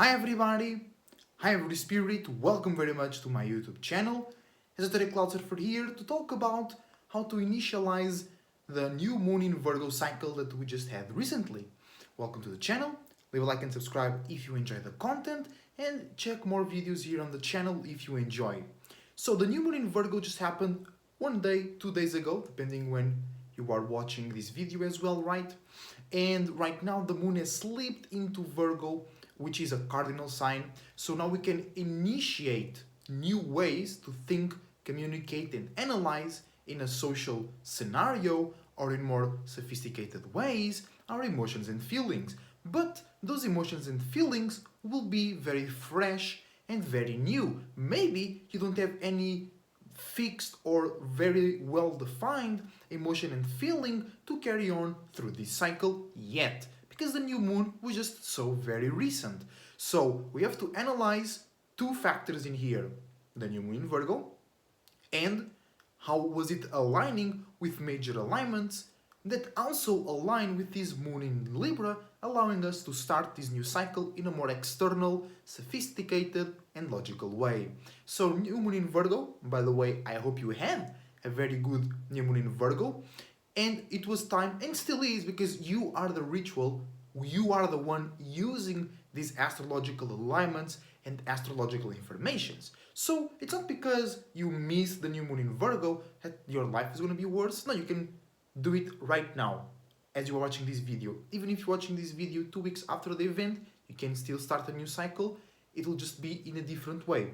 Hi everybody, hi every spirit, welcome very much to my YouTube channel. Esoteric Cloud Surfer here to talk about how to initialize the new moon in Virgo cycle that we just had recently. Welcome to the channel, leave a like and subscribe if you enjoy the content and check more videos here on the channel if you enjoy. So the new moon in Virgo just happened 1 day, 2 days ago, depending when you are watching this video as well, right? And right now the moon has slipped into Virgo, which is a cardinal sign. So now we can initiate new ways to think, communicate, and analyze in a social scenario or in more sophisticated ways our emotions and feelings. But those emotions and feelings will be very fresh and very new. Maybe you don't have any fixed or very well defined emotion and feeling to carry on through this cycle yet, because the new moon was just so very recent. So we have to analyze two factors in here: the new moon in Virgo and how was it aligning with major alignments that also align with this moon in Libra, allowing us to start this new cycle in a more external, sophisticated and logical way. So new moon in Virgo, by the way, I hope you had a very good new moon in Virgo, and it was time, and still is, because you are the ritual, you are the one using these astrological alignments and astrological informations. So it's not because you missed the new moon in Virgo that your life is going to be worse. No, you can do it right now as you are watching this video. Even if you're watching this video 2 weeks after the event, you can still start a new cycle. It will just be in a different way,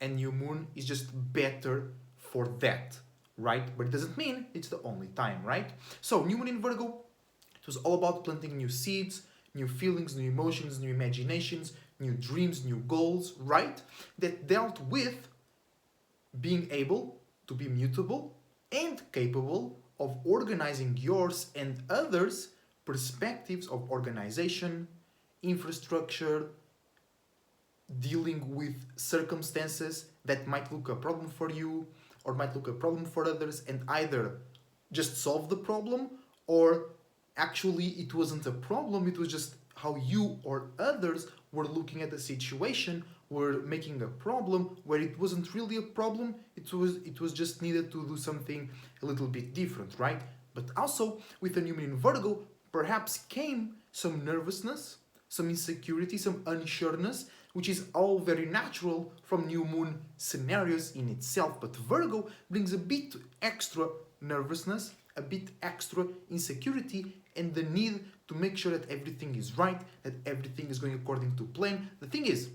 and new moon is just better for that, right? But it doesn't mean it's the only time, right? So new moon in Virgo, it was all about planting new seeds, new feelings, new emotions, new imaginations, new dreams, new goals, right? That dealt with being able to be mutable and capable of organizing yours and others' perspectives of organization, infrastructure, dealing with circumstances that might look a problem for you or might look a problem for others, and either just solve the problem, or actually it wasn't a problem, it was just how you or others were looking at the situation, were making a problem where it wasn't really a problem, it was just needed to do something a little bit different, right? But also with the new moon in Virgo perhaps came some nervousness, some insecurity, some unsureness, which is all very natural from new moon scenarios in itself. But Virgo brings a bit extra nervousness, a bit extra insecurity, and the need to make sure that everything is right, that everything is going according to plan. The thing is,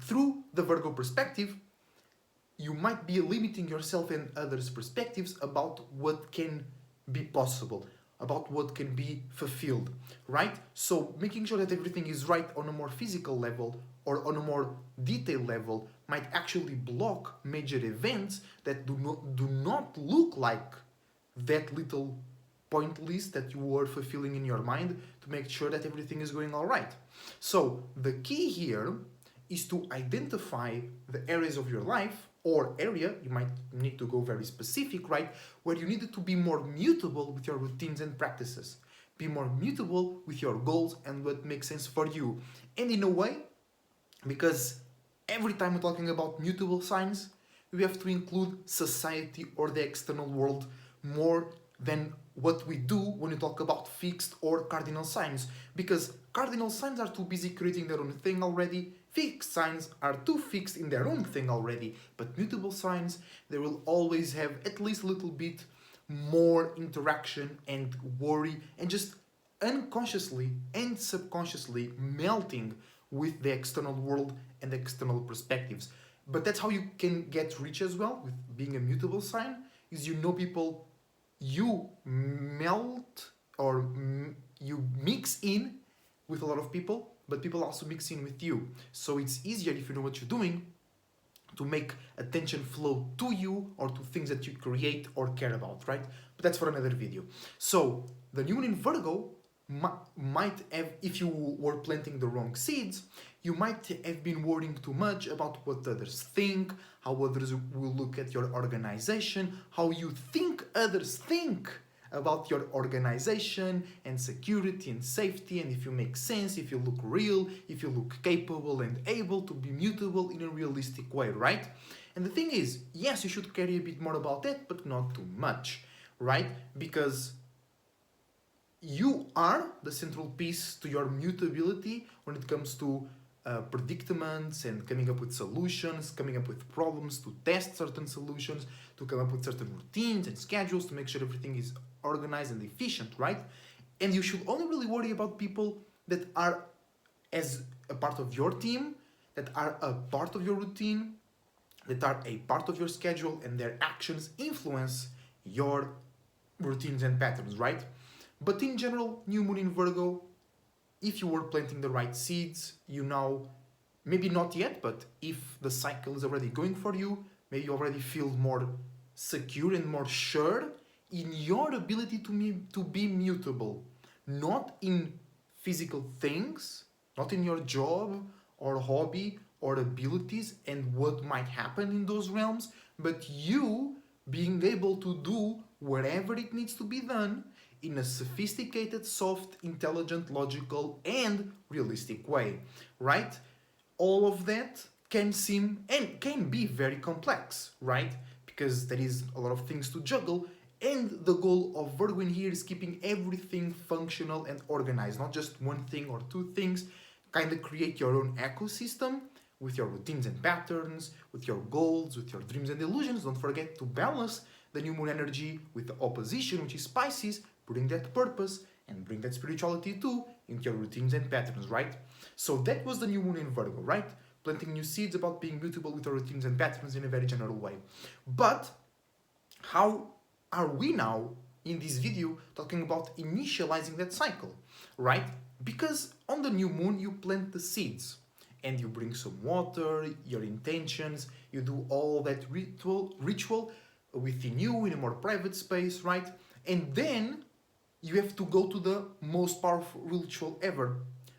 through the Virgo perspective, you might be limiting yourself and others' perspectives about what can be possible, about what can be fulfilled, right? So making sure that everything is right on a more physical level or on a more detailed level might actually block major events that do not look like that little point list that you were fulfilling in your mind to make sure that everything is going all right. So the key here is to identify the areas of your life, or area, you might need to go very specific, right, where you needed to be more mutable with your routines and practices. Be more mutable with your goals and what makes sense for you. And in a way, because every time we're talking about mutable signs, we have to include society or the external world more than what we do when we talk about fixed or cardinal signs, because cardinal signs are too busy creating their own thing already, fixed signs are too fixed in their own thing already, but mutable signs, they will always have at least a little bit more interaction and worry, and just unconsciously and subconsciously melting with the external world and external perspectives. But that's how you can get rich as well with being a mutable sign, is you know people, you melt or you mix in with a lot of people, but people also mix in with you. So it's easier, if you know what you're doing, to make attention flow to you or to things that you create or care about, right? But that's for another video. So the new moon in Virgo might have, if you were planting the wrong seeds, you might have been worrying too much about what others think, how others will look at your organization, how you think others think about your organization and security and safety, and if you make sense, if you look real, if you look capable and able to be mutable in a realistic way, right? And the thing is, yes, you should care a bit more about that, but not too much, right? Because you are the central piece to your mutability when it comes to predicaments and coming up with solutions, coming up with problems to test certain solutions, to come up with certain routines and schedules to make sure everything is organized and efficient, right? And you should only really worry about people that are as a part of your team, that are a part of your routine, that are a part of your schedule, and their actions influence your routines and patterns, right? But in general, new moon in Virgo, if you were planting the right seeds, you now, maybe not yet, but if the cycle is already going for you, maybe you already feel more secure and more sure in your ability to be mutable. Not in physical things, not in your job or hobby or abilities and what might happen in those realms, but you being able to do whatever it needs to be done in a sophisticated, soft, intelligent, logical, and realistic way, right? All of that can seem and can be very complex, right? Because there is a lot of things to juggle, and the goal of Virgo in here is keeping everything functional and organized, not just one thing or two things. Kind of create your own ecosystem with your routines and patterns, with your goals, with your dreams and illusions. Don't forget to balance the new moon energy with the opposition, which is Pisces, bring that purpose and bring that spirituality too into your routines and patterns, right? So that was the new moon in Virgo, right? Planting new seeds about being mutable with our routines and patterns in a very general way. But how are we now in this video talking about initializing that cycle, right? Because on the new moon you plant the seeds and you bring some water, your intentions, you do all that ritual within you in a more private space, right? And then you have to go to the most powerful ritual ever,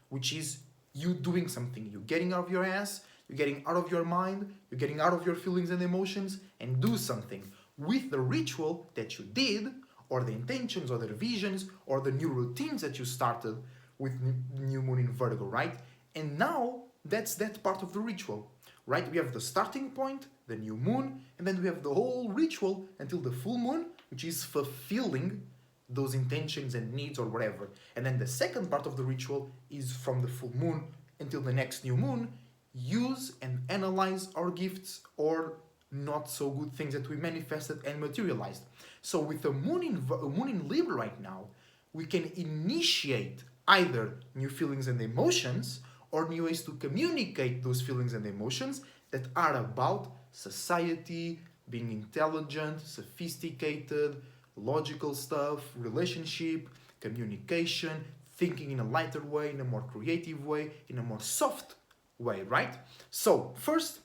which is you doing something. You're getting out of your ass, you're getting out of your mind, you're getting out of your feelings and emotions and do something with the ritual that you did, or the intentions, or the visions, or the new routines that you started with new moon in Virgo, right? And now that's that part of the ritual, right? We have the starting point, the new moon, and then we have the whole ritual until the full moon, which is fulfilling those intentions and needs or whatever. And then the second part of the ritual is from the full moon until the next new moon, use and analyze our gifts or not so good things that we manifested and materialized. So with a moon in Libra right now, we can initiate either new feelings and emotions or new ways to communicate those feelings and emotions that are about society, being intelligent, sophisticated, logical stuff, relationship, communication, thinking in a lighter way, in a more creative way, in a more soft way, right? So first,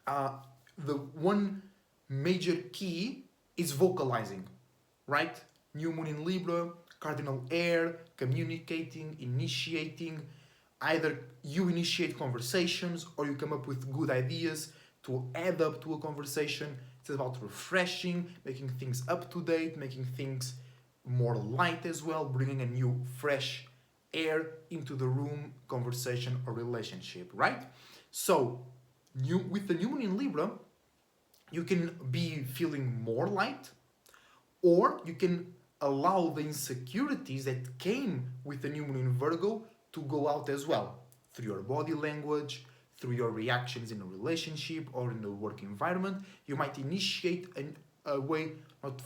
the one major key is vocalizing, right? New moon in Libra, cardinal air, communicating, initiating. Either you initiate conversations or you come up with good ideas to add up to a conversation. It's about refreshing, making things up to date, making things more light as well, bringing a new fresh air into the room, conversation or relationship, right? So with the new moon in Libra, you can be feeling more light, or you can allow the insecurities that came with the new moon in Virgo to go out as well, through your body language, through your reactions in a relationship or in a work environment. You might initiate a way not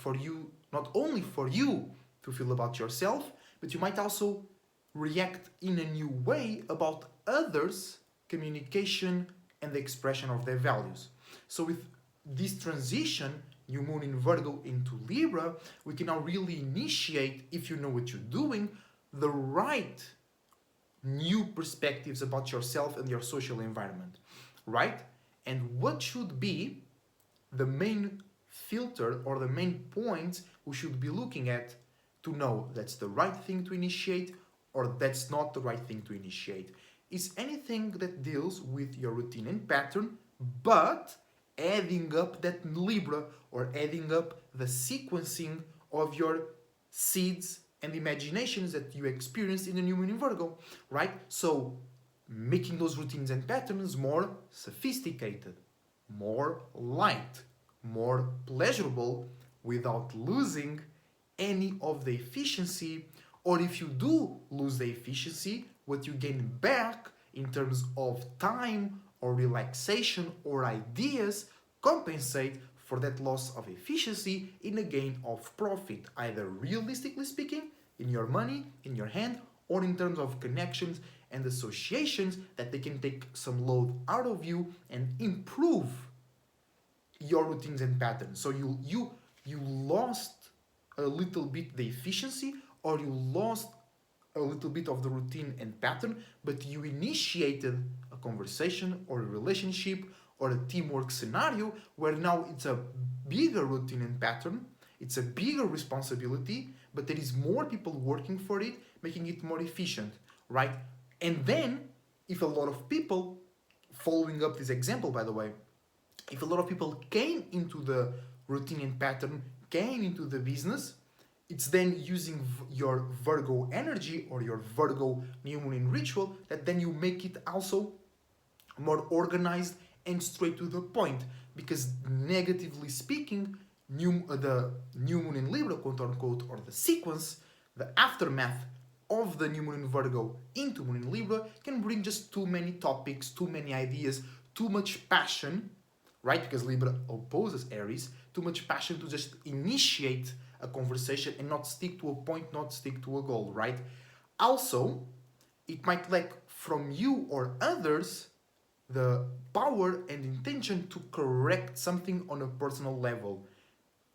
only for you to feel about yourself, but you might also react in a new way about others' communication and the expression of their values. So with this transition, new moon in Virgo into Libra, we can now really initiate, if you know what you're doing, the right new perspectives about yourself and your social environment, right? And what should be the main filter or the main points we should be looking at to know that's the right thing to initiate or that's not the right thing to initiate? Is anything that deals with your routine and pattern, but adding up that Libra or adding up the sequencing of your seeds, and imaginations that you experience in the new moon in Virgo, right? So making those routines and patterns more sophisticated, more light, more pleasurable without losing any of the efficiency, or if you do lose the efficiency, what you gain back in terms of time or relaxation or ideas compensate for that loss of efficiency in a gain of profit, either realistically speaking, in your money, in your hand, or in terms of connections and associations that they can take some load out of you and improve your routines and patterns. So you lost a little bit the efficiency, or you lost a little bit of the routine and pattern, but you initiated a conversation or a relationship or a teamwork scenario where now it's a bigger routine and pattern, it's a bigger responsibility, but there is more people working for it, making it more efficient, right? And then, if a lot of people, following up this example by the way, if a lot of people came into the routine and pattern, came into the business, it's then using your Virgo energy or your Virgo new moon in ritual that then you make it also more organized and straight to the point. Because negatively speaking, the new moon in Libra, quote unquote, or the sequence, the aftermath of the new moon in Virgo into moon in Libra can bring just too many topics, too many ideas, too much passion, right? Because Libra opposes Aries, too much passion to just initiate a conversation and not stick to a point, not stick to a goal, right? Also, it might lack from you or others the power and intention to correct something on a personal level,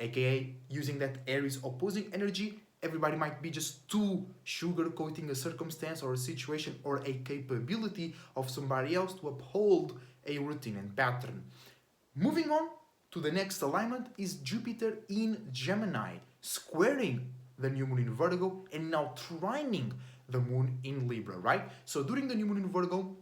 aka using that Aries opposing energy. Everybody might be just too sugarcoating a circumstance or a situation or a capability of somebody else to uphold a routine and pattern. Moving on to the next alignment is Jupiter in Gemini, squaring the new moon in Virgo and now trining the moon in Libra, right? So during the new moon in Virgo,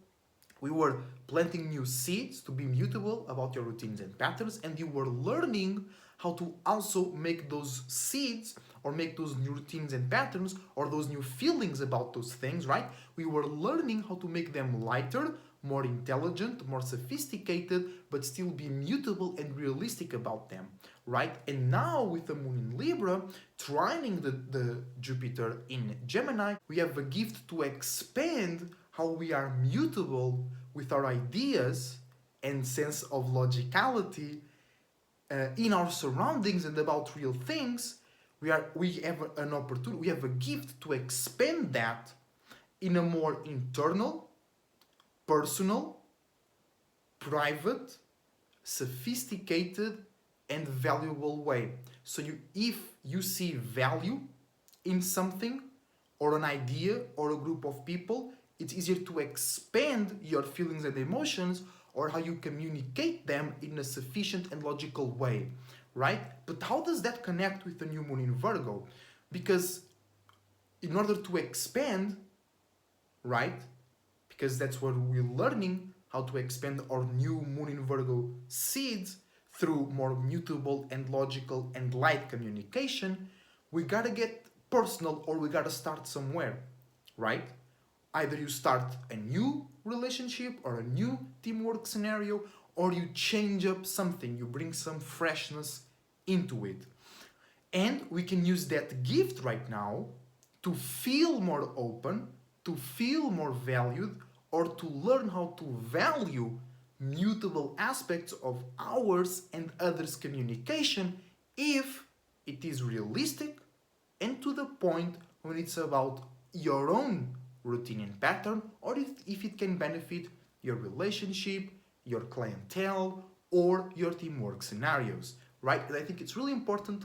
we were planting new seeds to be mutable about your routines and patterns, and you were learning how to also make those seeds or make those new routines and patterns or those new feelings about those things, right? We were learning how to make them lighter, more intelligent, more sophisticated, but still be mutable and realistic about them, right? And now with the moon in Libra, trining the Jupiter in Gemini, we have a gift to expand how we are mutable with our ideas and sense of logicality in our surroundings and about real things. We have an opportunity, we have a gift to expand that in a more internal, personal, private, sophisticated, and valuable way. So if you see value in something or an idea or a group of people, it's easier to expand your feelings and emotions or how you communicate them in a sufficient and logical way, right? But how does that connect with the new moon in Virgo? Because in order to expand, right? Because that's what we're learning, how to expand our new moon in Virgo seeds through more mutable and logical and light communication. We gotta get personal or we gotta start somewhere, right? Either you start a new relationship or a new teamwork scenario, or you change up something, you bring some freshness into it. And we can use that gift right now to feel more open, to feel more valued, or to learn how to value mutable aspects of ours and others' communication if it is realistic and to the point when it's about your own routine and pattern, or if it can benefit your relationship, your clientele, or your teamwork scenarios, right? And I think it's really important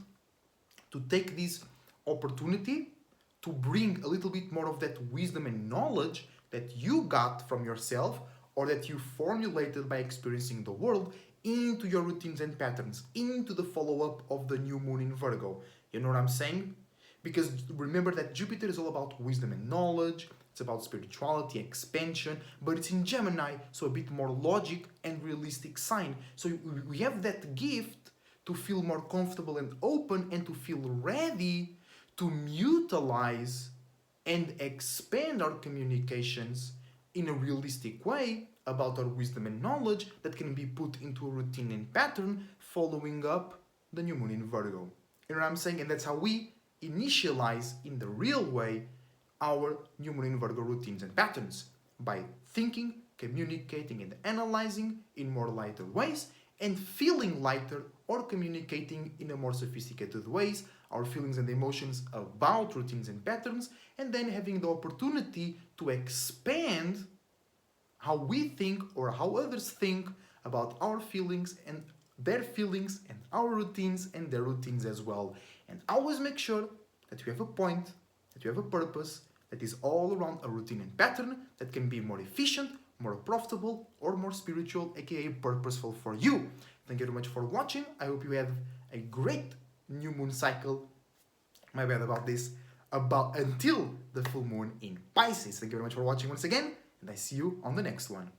to take this opportunity to bring a little bit more of that wisdom and knowledge that you got from yourself or that you formulated by experiencing the world into your routines and patterns, into the follow-up of the new moon in Virgo. You know what I'm saying? Because remember that Jupiter is all about wisdom and knowledge, it's about spirituality, expansion, but it's in Gemini, so a bit more logic and realistic sign. So we have that gift to feel more comfortable and open and to feel ready to utilize and expand our communications in a realistic way about our wisdom and knowledge that can be put into a routine and pattern following up the new moon in Virgo. You know what I'm saying? And that's how we initialize in the real way our new moon in Virgo routines and patterns, by thinking, communicating, and analyzing in more lighter ways, and feeling lighter or communicating in a more sophisticated ways our feelings and emotions about routines and patterns, and then having the opportunity to expand how we think or how others think about our feelings and our routines and their routines as well. And always make sure that you have a point, that you have a purpose that is all around a routine and pattern that can be more efficient, more profitable, or more spiritual, aka purposeful for you. Thank you very much for watching. I hope you have a great new moon cycle. My bad about this. Until the full moon in Pisces. Thank you very much for watching once again, and I see you on the next one.